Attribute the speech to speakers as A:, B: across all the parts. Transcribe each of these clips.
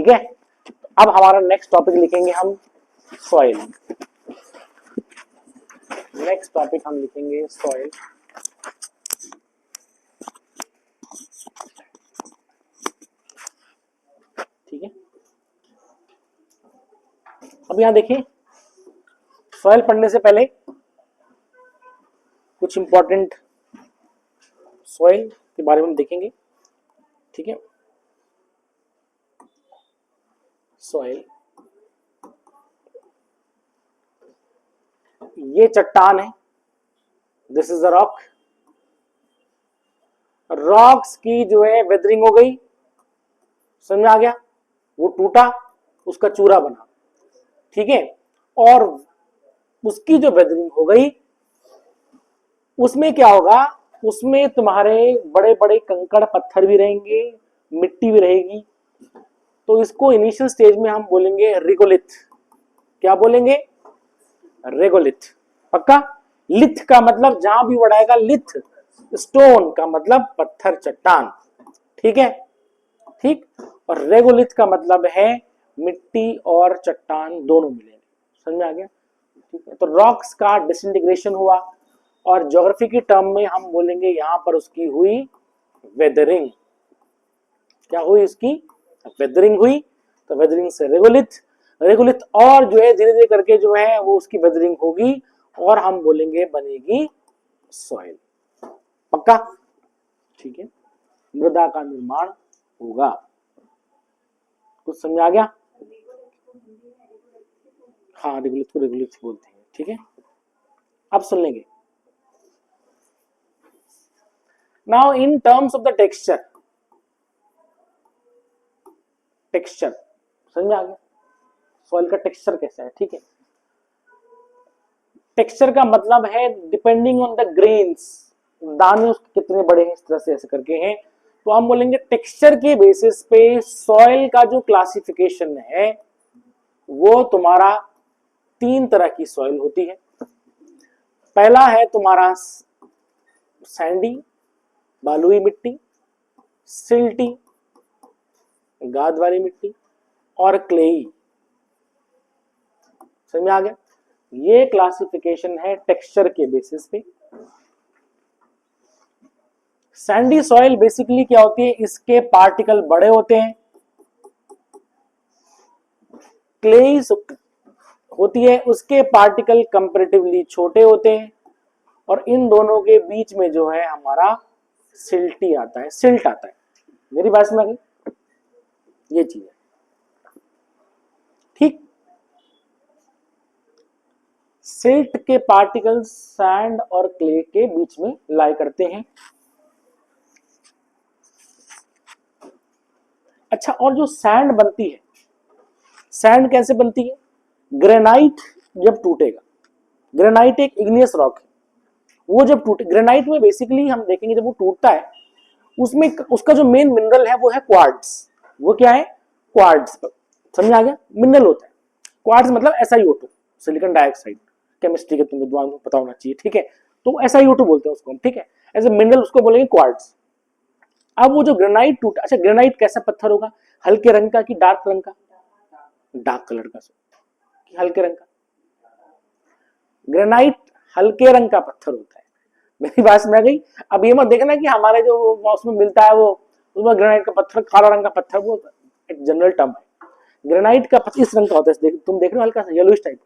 A: ठीक है। अब हमारा नेक्स्ट टॉपिक लिखेंगे हम सॉइल। नेक्स्ट टॉपिक हम लिखेंगे सॉइल। ठीक है। अब यहां देखिए, सॉइल पढ़ने से पहले कुछ इंपॉर्टेंट सॉइल के बारे में देखेंगे। ठीक है। सॉइल, ये चट्टान है, this is a rock. Rocks की जो है वेदरिंग हो गई, समझ में आ गया, वो टूटा, उसका चूरा बना। ठीक है। और उसकी जो वेदरिंग हो गई, उसमें क्या होगा, उसमें तुम्हारे बड़े बड़े कंकड़ पत्थर भी रहेंगे, मिट्टी भी रहेगी। तो इसको इनिशियल स्टेज में हम बोलेंगे रिगोलिथ। क्या बोलेंगे? रेगोलिथ। पक्का? लिथ का मतलब जहां भी वर्ड आएगा लिथ, स्टोन का मतलब पत्थर, चट्टान। ठीक है। ठीक। और रेगोलिथ का मतलब है मिट्टी और चट्टान दोनों मिले। समझ में आ गया? ठीक है। तो रॉक्स का डिसइंटीग्रेशन हुआ और ज्योग्राफी की टर्म में हम बोलेंगे यहां पर उसकी हुई वेदरिंग। क्या हुई? उसकी वेदरिंग हुई। तो वेदरिंग से रेगोलिथ, रेगोलिथ और जो है धीरे धीरे करके जो है वो उसकी वेदरिंग होगी और हम बोलेंगे बनेगी सॉइल। पक्का? ठीक है। मृदा का निर्माण होगा। कुछ समझ आ गया? हाँ, रेगुलिथ को रेगुलिथ बोलते हैं। ठीक है। अब सुन लेंगे। Now in terms of the texture, texture समझ में आ गया, सॉइल का टेक्सचर कैसा है। ठीक है। टेक्सचर का मतलब है डिपेंडिंग ऑन द ग्रेन्स, दाने उसके कितने बड़े हैं, इस तरह से ऐसे करके हैं। तो हम बोलेंगे टेक्सचर के बेसिस पे सॉइल का जो क्लासिफिकेशन है वो तुम्हारा 3 तरह की सॉइल होती है। पहला है तुम्हारा सैंडी, बालुई मिट्टी, सिल्टी, गाद वाली मिट्टी, और क्लेई। समझ में आ गया? ये क्लासिफिकेशन है टेक्सचर के बेसिस पे। सैंडी सॉइल बेसिकली क्या होती है, इसके पार्टिकल बड़े होते हैं। क्लेई होती है, उसके पार्टिकल कंपैरेटिवली छोटे होते हैं। और इन दोनों के बीच में जो है हमारा सिल्टी आता है, सिल्ट आता है। मेरी बात में आ गई? ये चीज है। ठीक। सिल्ट के पार्टिकल्स सैंड और क्ले के बीच में लाई करते हैं। अच्छा, और जो सैंड बनती है, सैंड कैसे बनती है? ग्रेनाइट जब टूटेगा, ग्रेनाइट एक इग्नियस रॉक है, वो जब टूटे, ग्रेनाइट में बेसिकली हम देखेंगे जब वो टूटता है उसमें उसका जो मेन मिनरल है वो है क्वार्ट्ज। वो क्या है? क्वार्ट्ज। समझ आ गया? मिनरल होता है क्वार्ट्ज, मतलब SiO2, सिलिकॉन डाइऑक्साइड। केमिस्ट्री के तुम विद्वान को पता होना चाहिए। ठीक है। तो SiO2 बोलते हैं उसको हम। ठीक है। एज ए मिनरल उसको बोलेंगे क्वार्ट्ज। अब वो जो ग्रेनाइट टूटा, अच्छा ग्रेनाइट कैसा पत्थर होगा? हल्के रंग का कि डार्क रंग का? डार्क कलर का, कि हल्के रंग का? ग्रेनाइट हल्के रंग का पत्थर होता है। मेरी बात में आ गई? अब ये मत देखना कि हमारे जो उसमें मिलता है वो उसमें ग्रेनाइट का पत्थर काला रंग का पत्थर, वो एक जनरल टर्म है। ग्रेनाइट का पत्थर इस रंग का होता है, तुम देख रहे हो हल्का सा येलोइश टाइप,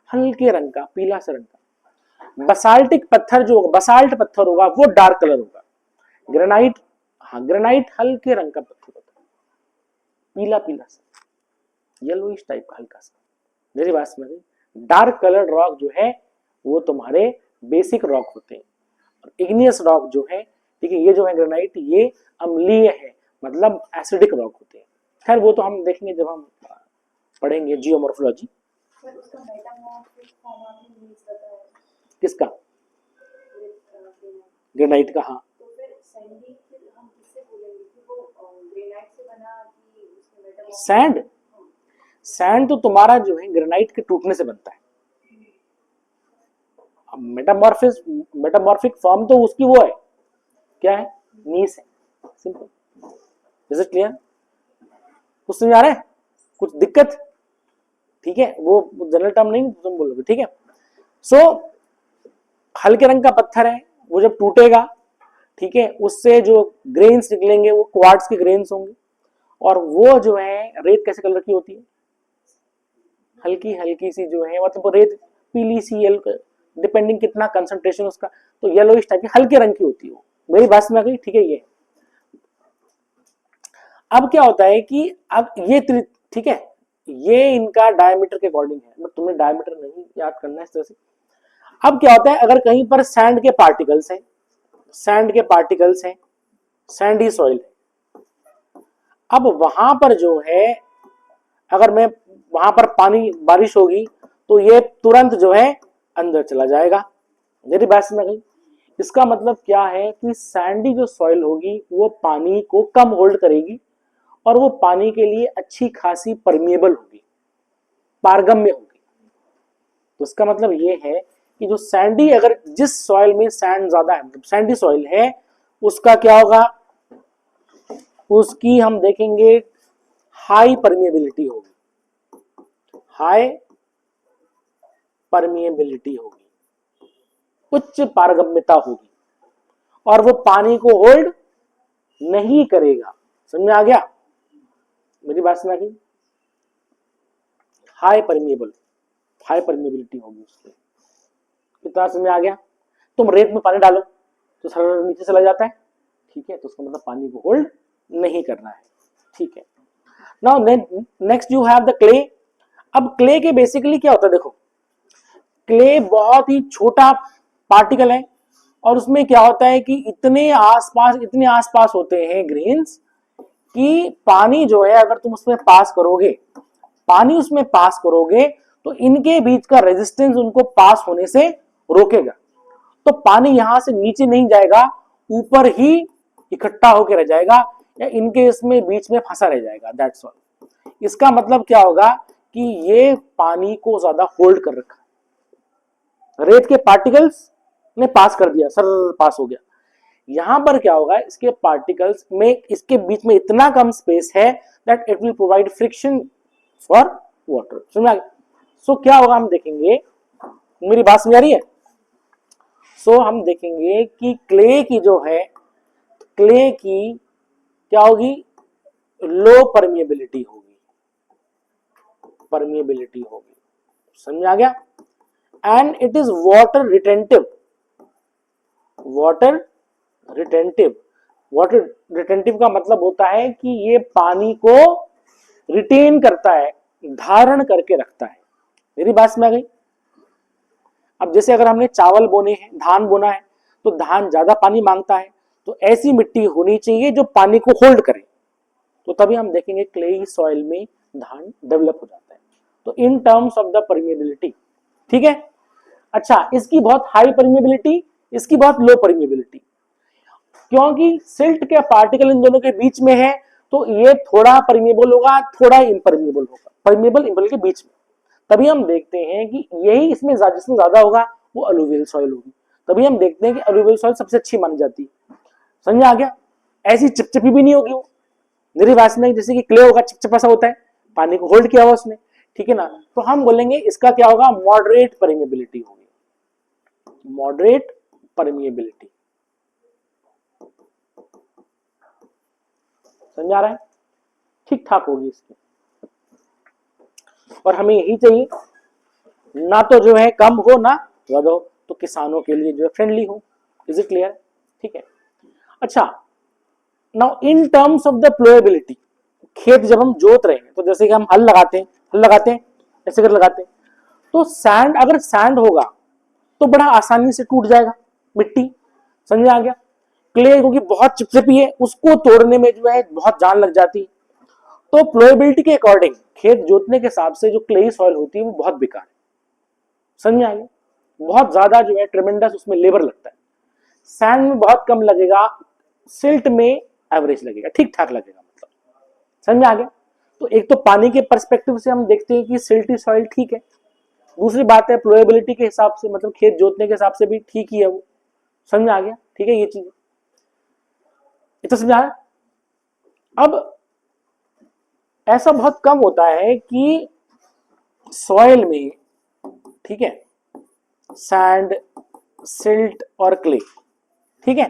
A: हल्के रंग का, पीला सा रंग का। बसाल्टिक पत्थर जो होगा, बसाल्ट पत्थर होगा, वो डार्क कलर होगा। ग्रेनाइट, हाँ ग्रेनाइट हल्के रंग का पत्थर होता है, पीला पीला सा, येलोइश टाइप का हल्का सा। मेरी बात समझ गई? डार्क कलर्ड रॉक जो है वो तुम्हारे बेसिक रॉक होते हैं। और इग्नियस रॉक जो है, ठीक है, ये जो है ग्रेनाइट, ये अम्लीय है, मतलब एसिडिक रॉक होते हैं। खैर वो तो हम देखेंगे जब हम पढ़ेंगे जियोमॉर्फोलॉजी। किसका? ग्रेनाइट का। हाँ, सैंड, सैंड तो तुम्हारा जो है ग्रेनाइट के टूटने से बनता है। मेटामॉर्फिक फॉर्म तो उसकी वो है, क्या है? नीस है। सिंपल। Is it clear? कुछ समझ आ रहा है? कुछ दिक्कत? ठीक है, वो जनरल टर्म नहीं तुम बोलोगे, ठीक है। सो हल्के रंग का पत्थर है, वो जब टूटेगा, ठीक है, उससे जो ग्रेन्स निकलेंगे वो क्वार्ट्ज के ग्रेन्स होंगे। और वो जो है रेत कैसे कलर की होती है? हल्की हल्की सी जो है, मतलब रेत पीली सी, डिपेंडिंग कितना कंसंट्रेशन उसका, तो येलोइश टाइप की हल्के रंग की होती है वो। मेरी बात समझ गई? ठीक है। ये अब क्या होता है कि अब ये ठीक है, ये इनका डायमीटर के अकॉर्डिंग है, बट तुम्हें डायमीटर नहीं याद करना है इस तरह से। अब क्या होता है, अगर कहीं पर सैंड के पार्टिकल्स हैं, सैंड के पार्टिकल्स हैं, सैंडी सॉइल है, अब वहां पर जो है, अगर मैं वहां पर पानी बारिश होगी तो ये तुरंत जो है अंदर चला जाएगा। मेरी बात समझ गई? इसका मतलब क्या है कि सैंडी जो सॉइल होगी वो पानी को कम होल्ड करेगी और वो पानी के लिए अच्छी खासी परमिएबल होगी, पारगम्य होगी। तो इसका मतलब ये है कि जो सैंडी, अगर जिस सॉइल में सैंड ज्यादा है, मतलब सैंडी सॉइल है, उसका क्या होगा, उसकी हम देखेंगे हाई परमिएबिलिटी होगी, हाई परमिएबिलिटी होगी, उच्च पारगम्यता होगी, और वो पानी को होल्ड नहीं करेगा। समझ में आ गया? मेरी बात समझ गई? हाई परमिएबिलिटी होगी उसकी। कितना समझ में आ गया? तुम रेत में पानी डालो तो सर नीचे चला जाता है, ठीक है, तो उसका मतलब पानी को होल्ड नहीं करना है, ठीक है। Now next you have the clay. अब क्ले के बेसिकली क्या होता है, देखो, क्ले बहुत ही छोटा पार्टिकल है और उसमें क्या होता है कि इतने आसपास होते हैं ग्रेन्स कि पानी जो है, अगर तुम उसमें पास करोगे तो इनके बीच का रेजिस्टेंस उनको पास होने से रोकेगा। तो पानी यहां से नीचे नहीं जाएगा, ऊपर ही इकट्ठा होकर रह जाएगा या इनके इसमें बीच में फंसा रह जाएगा, दैट्स ऑल। इसका मतलब क्या होगा कि ये पानी को ज्यादा होल्ड कर रखा है। रेत के पार्टिकल्स ने पास कर दिया, सर पास हो गया। यहां पर क्या होगा, इसके पार्टिकल्स में, इसके बीच में इतना कम स्पेस है that it will provide friction for water. समझ? सो क्या होगा हम देखेंगे, मेरी बात समझ आ रही है? सो हम देखेंगे कि क्ले की जो है, क्ले की क्या होगी, लो परमिएबिलिटी होगी, समझ आ गया? And it is water retentive. Water retentive का मतलब होता है कि ये पानी को रिटेन करता है, धारण करके रखता है। मेरी बात समझ गई? अब जैसे अगर हमने चावल बोने हैं, धान बोना है, तो धान ज्यादा पानी मांगता है, तो ऐसी मिट्टी होनी चाहिए जो पानी को होल्ड करे, तो तभी हम देखेंगे क्लेई सॉइल में धान डेवलप हो जाता है। तो इन टर्म्स ऑफ द परमिएबिलिटी, ठीक है। अच्छा, इसकी बहुत हाई परमिएबिलिटी, इसकी बहुत लो परमिएबिलिटी, क्योंकि सिल्ट के पार्टिकल इन दोनों के बीच में है, तो ये थोड़ा परमिएबल होगा, थोड़ा इम्परमिएबल होगा, परमिएबल इम्परमिएबल के बीच में। तभी हम देखते हैं कि यही इसमें जिसमें ज्यादा होगा वो अलुवियल सॉइल होगी। तभी हम देखते हैं कि अलुवियल सॉइल सबसे अच्छी मानी जाती है। समझ आ गया? ऐसी चिपचिपी भी नहीं होगी वो, मेरी बात में, जैसे कि क्ले होगा चिपचिपा सा होता है, पानी को होल्ड किया हुआ उसने, ठीक है ना। तो हम बोलेंगे इसका क्या होगा, मॉडरेट परमिएबिलिटी होगी, मॉडरेट परमिएबिलिटी। समझ आ रहा है? ठीक ठाक होगी इसकी, और हमें यही चाहिए, ना तो जो है कम हो ना ज्यादा हो, तो किसानों के लिए जो है फ्रेंडली हो। Is it clear? ठीक है। अच्छा, now in terms of the ploughability, खेत जब हम जोत रहे हैं, तो जैसे कि हम हल लगाते हैं ऐसे कर लगाते हैं, तो सैंड, अगर सैंड होगा तो बड़ा आसानी से टूट जाएगा मिट्टी। समझ आ गया? क्ले क्योंकि बहुत चिपचिपी है, उसको तोड़ने में जो है बहुत जान लग जाती है। तो प्लोएबिलिटी के अकॉर्डिंग खेत जोतने के हिसाब से जो क्लेई सॉइल होती है वो बहुत बेकार है। समझ आ गया? बहुत ज्यादा जो है ट्रेमेंडस उसमें लेबर लगता है, सैंड में बहुत कम लगेगा, सिल्ट में एवरेज लगेगा, ठीक ठाक लगेगा, मतलब समझ में आ गया? तो एक तो पानी के पर्सपेक्टिव से हम देखते हैं कि सिल्टी सॉइल ठीक है, दूसरी बात है प्लोएबिलिटी के हिसाब से, मतलब खेत जोतने के हिसाब से भी ठीक ही है वो। समझ आ गया? ठीक है, ये चीज इतना समझा। अब ऐसा बहुत कम होता है कि सॉइल में, ठीक है, सैंड, सिल्ट और क्ले, ठीक है।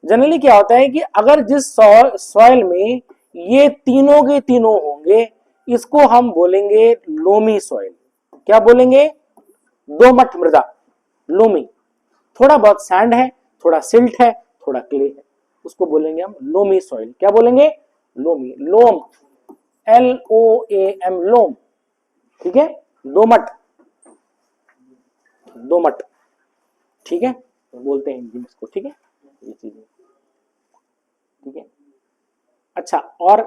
A: जनरली क्या होता है कि अगर जिस सॉइल में ये तीनों के तीनों होंगे, इसको हम बोलेंगे लोमी सॉइल। क्या बोलेंगे? दोमट मृदा, लोमी। थोड़ा बहुत सैंड है, थोड़ा सिल्ट है, थोड़ा क्ले है, उसको बोलेंगे हम लोमी सॉइल। क्या बोलेंगे? लोमी, लोम, LOAM, लोम, ठीक है। दोमट, दोमट, ठीक है, बोलते हैं हिंदी में इसको, ठीक है, ये चीजें, ठीक है। अच्छा, और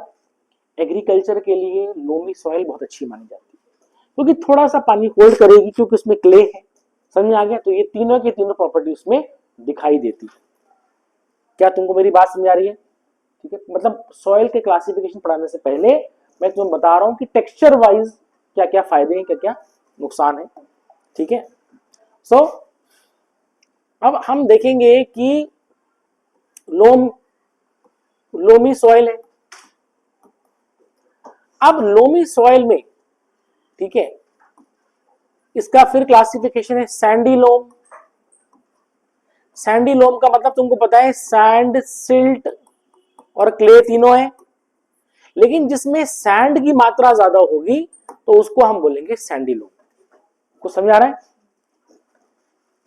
A: एग्रीकल्चर के लिए लोमी सॉइल बहुत अच्छी मानी जाती है, क्योंकि थोड़ा सा पानी होल्ड करेगी, क्योंकि उसमें क्ले है। समझ में आ गया? तो ये तीनों के तीनों प्रॉपर्टी उसमें दिखाई देती है। क्या तुमको मेरी बात समझ आ रही है? ठीक है, मतलब सॉइल के क्लासिफिकेशन पढ़ाने से पहले मैं तुम्हें बता रहा हूं कि टेक्सचर वाइज क्या क्या फायदे हैं, क्या क्या नुकसान है, ठीक है। सो अब हम देखेंगे कि लोमी सॉइल है। अब लोमी सॉइल में, ठीक है, इसका फिर क्लासिफिकेशन है सैंडी लोम। सैंडी लोम का मतलब तुमको पता है, सैंड, सिल्ट और क्ले तीनों है, लेकिन जिसमें सैंड की मात्रा ज्यादा होगी तो उसको हम बोलेंगे सैंडी लोम। कुछ समझ आ रहा है?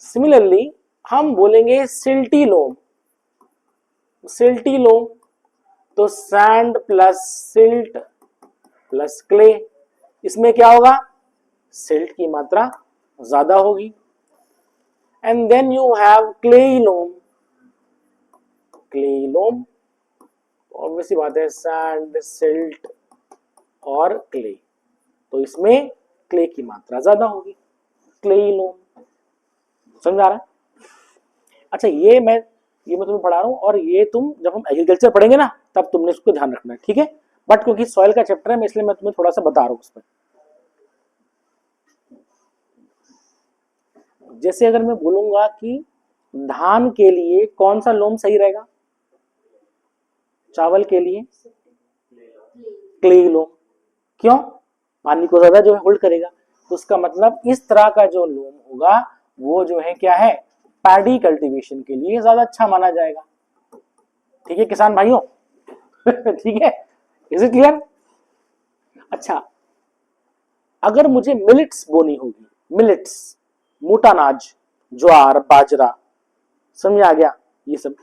A: सिमिलरली हम बोलेंगे सिल्टी लोम। सिल्टी लोम तो sand plus silt plus clay, इसमें क्या होगा? सिल्ट की मात्रा ज्यादा होगी। And then you have clayey loam. Clayey loam obviously बात है, सैंड, सिल्ट और क्ले, तो इसमें क्ले की मात्रा ज्यादा होगी, क्लेई लोम। समझ आ रहा है? अच्छा, ये मैं तुम्हें पढ़ा रहा हूं, और ये तुम जब हम एग्रीकल्चर पढ़ेंगे ना, तब तुमने इसको ध्यान रखना है, ठीक है। बट क्योंकि सॉइल का चैप्टर है, इसलिए मैं तुम्हें थोड़ा सा बता रहा हूं उसमें। जैसे अगर मैं बोलूंगा कि धान के लिए कौन सा लोम सही रहेगा, चावल के लिए क्ले लोम। क्यों? पानी को ज्यादा जो है होल्ड करेगा, तो उसका मतलब इस तरह का जो लोम होगा वो जो है क्या है, पैडी कल्टीवेशन के लिए ज्यादा अच्छा माना जाएगा। ठीक है किसान भाइयों? ठीक है, इज इट क्लियर? अच्छा, अगर मुझे मिलेट्स बोनी होगी, मिलेट्स, मोटा अनाज, ज्वार, बाजरा, समझ आ गया ये सब,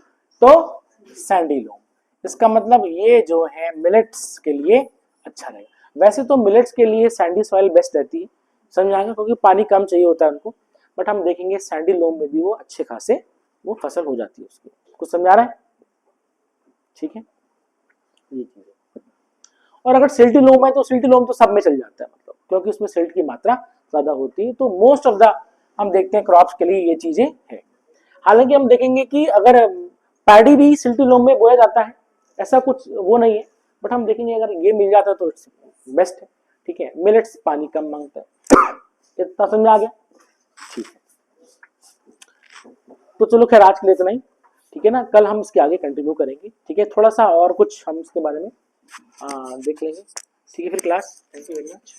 A: तो सैंडी लोम। इसका मतलब ये जो है मिलेट्स के लिए अच्छा रहेगा। वैसे तो मिलेट्स के लिए सैंडी सॉइल बेस्ट रहती है, समझ आ गया, क्योंकि पानी कम चाहिए होता है उनको। बट हम देखेंगे सैंडी लोम में भी वो अच्छे खासे वो फसल हो जाती है उसकी। कुछ समझ आ रहा है? ठीक है, ये चीज है। और अगर सिल्टी लोम है तो सिल्टी लोम तो सब में चल जाता है, मतलब क्योंकि उसमें सिल्ट की मात्रा ज्यादा होती है। तो मोस्ट ऑफ द हम देखते हैं क्रॉप्स के लिए ये चीजें है। हालांकि हम देखेंगे कि अगर पैडी भी सिल्टी लोम में बोया जाता है, ऐसा कुछ वो नहीं है, बट हम देखेंगे अगर ये मिल जाता है तो इट्स बेस्ट है। ठीक है, मिलेट्स पानी कम मांगता है। इतना समझ आ गया? ठीक है, तो चलो खैर आज के लिए इतना ही, ठीक है ना। कल हम इसके आगे कंटिन्यू करेंगे, ठीक है। थोड़ा सा और कुछ हम इसके बारे में देख लेंगे, ठीक है। फिर class, thank you very much.